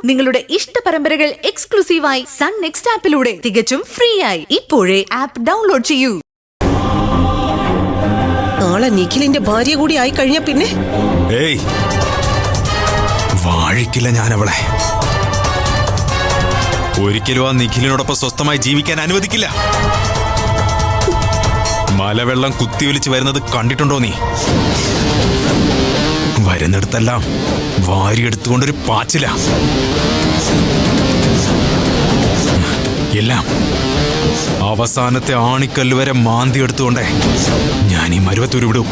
നിങ്ങളുടെ ഇഷ്ട പരമ്പരകൾ എക്സ്ക്ലൂസീവായി സൺ നെക്സ്റ്റ് ആപ്പിലൂടെ തികച്ചും ഫ്രീ ആയി ഇപ്പോഴേ ആപ്പ് ഡൗൺലോഡ് ചെയ്യൂ. നാളെ നിഖിലിന്റെ ഭാര്യ കൂടി ആയി കഴിഞ്ഞ പിന്നെ വാഴിക്കില്ല ഞാൻ അവളെ. ഒരിക്കലും ആ നിഖിലിനോടൊപ്പം സ്വസ്ഥമായി ജീവിക്കാൻ അനുവദിക്കില്ല. മലവെള്ളം കുത്തിയൊലിച്ച് വരുന്നത് കണ്ടിട്ടുണ്ടോ നീ? വരുന്നിടത്തെല്ലാം വാരിയെടുത്തുകൊണ്ടൊരു പാച്ചില. എല്ലാം അവസാനത്തെ ആണിക്കല്ല് വരെ മാന്തി എടുത്തുകൊണ്ടേ ഞാൻ ഈ മരുവത്തൂര് വിടും.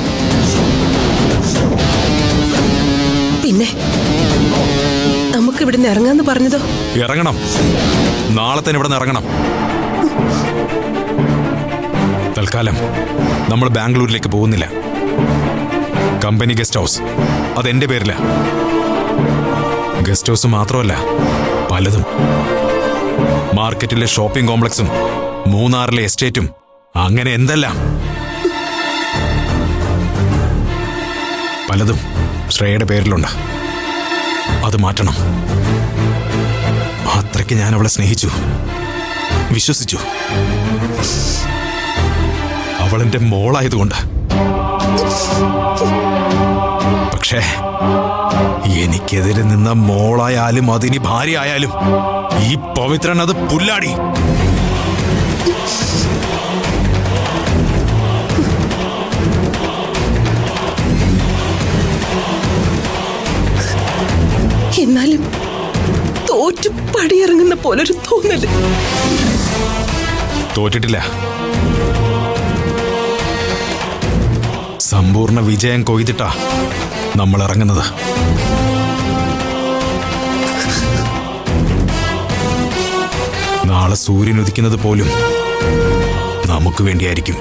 പിന്നെ നമുക്ക് ഇവിടുന്ന് ഇറങ്ങാന്ന് പറഞ്ഞതോ? ഇറങ്ങണം, നാളെ തന്നെ ഇവിടെ നിന്ന് ഇറങ്ങണം. തൽക്കാലം നമ്മൾ ബാംഗ്ലൂരിലേക്ക് പോകുന്നില്ല. കമ്പനി ഗസ്റ്റ് ഹൗസ് അതെന്റെ പേരില. ഗസ്റ്റ് ഹൗസ് മാത്രമല്ല, പലതും. മാർക്കറ്റിലെ ഷോപ്പിംഗ് കോംപ്ലക്സും മൂന്നാറിലെ എസ്റ്റേറ്റും, അങ്ങനെ എന്തെല്ലാം. പലതും ശ്രേയയുടെ പേരിലുണ്ട്. അത് മാറ്റണം. അത്രയ്ക്ക് ഞാൻ അവളെ സ്നേഹിച്ചു, വിശ്വസിച്ചു. അവളെന്റെ മോളായതുകൊണ്ട്. പക്ഷേ എനിക്കെതിരെ നിന്ന മോളായാലും അതിനി ഭാര്യ ആയാലും ഈ പവിത്രൻ അത് പുല്ലാടി. എന്നാലും തോറ്റു പടിയിറങ്ങുന്ന പോലൊരു തോന്നല്. തോറ്റിട്ടില്ല. സമ്പൂർണ്ണ വിജയം കൊയ്തിട്ടാ നമ്മൾ ഇറങ്ങുന്നത്. നാളെ സൂര്യൻ ഉദിക്കുന്നത് പോലും നമുക്ക് വേണ്ടിയായിരിക്കും.